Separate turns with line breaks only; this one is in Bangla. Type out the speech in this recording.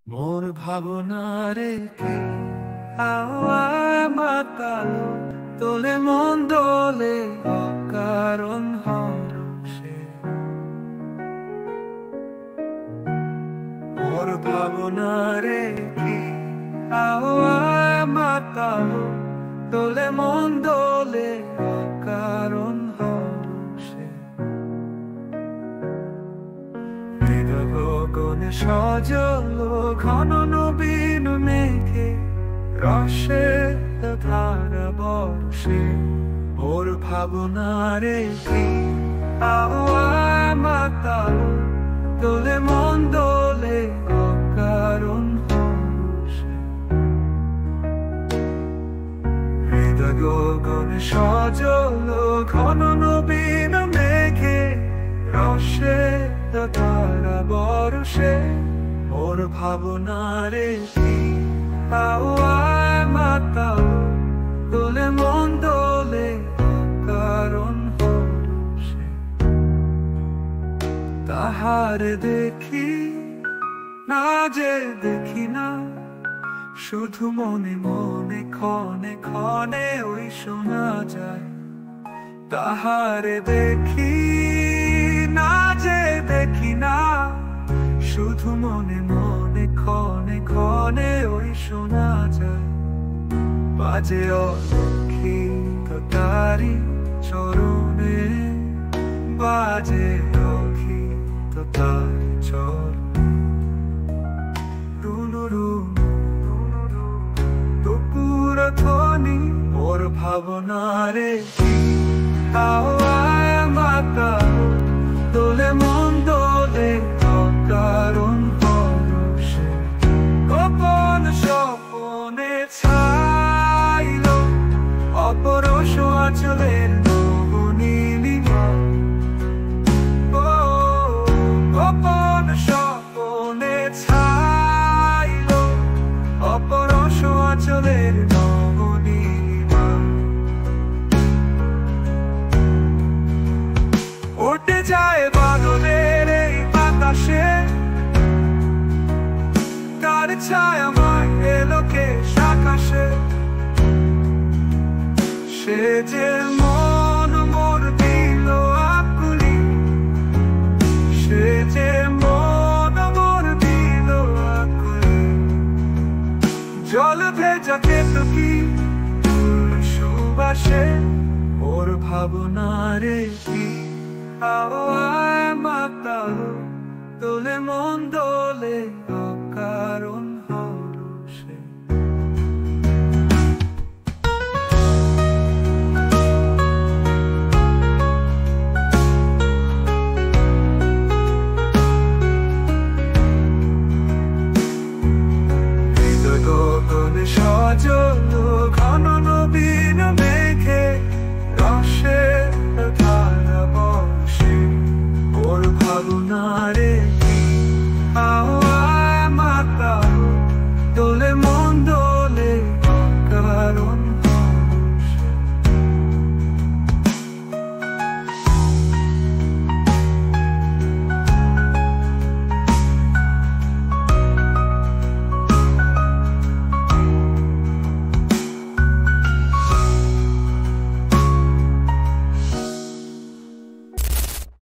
মোর ভাবনারে কি হাওয়ায় মাতালো তোলে মন দোলে অকারণ হরষে। মোর ভাবনারে কি হাওয়ায় মাতালো তোলে মন দোলে অকারণ হরষে। গগনে সজলো ঘন নবীন মেঘে রসে ধারা বর্ষে। ওর ভাবনারে কি হাওয়ায় মাতালো তোলে মন দোলে অকারণ হরষে। হৃদয় গগনে সজলো ঘন নবীন মেঘে রসে ধারা বর্ষে। ওর ভাবনারে কি হাওয়ায় মাতালো তোলে মন দোলে কারণ হরষে। তাহারে দেখি না যে দেখি না, শুধু মনে মনে ক্ষণে ক্ষণে ওই শোনা যায়। তাহারে দেখি না যে দেখি না, শুধু মনে মনে ক্ষণে ক্ষণে ওই শোনা যায়। বাজে অলক্ষিত তারি চরণে, বাজে অলক্ষিত তারি চরণে। রুনুরু দুপুর ধ্বনি ওর ভাবনারে কি হাওয়ায় মাতালো তোলে মন দোলে অকারণ হরষে। গোপন স্বপনে ছাইল অপরশ আঁচলের নবনীলিমা। গোপন স্বপনে ছাইল অপরশ আঁচলের নবনীলিমা। উঠে যায় বাদলের এই বাতাসে, তার ছায়াময় এলোকে আকাশে। সে যে মন মোর দিল আকুলি, সে যে মন মোর দিল আকুলি। জল ভেজা কেতকী সুবাসে। ওর ভাবনারে কি হাওয়ায় মাতালো তোলে মন দোলে অকারণ হরষে। হৃদয় গগনে সজলো ঘন নবীন মেঘে রসে ধারা বর্ষে। ওর ভাবনারে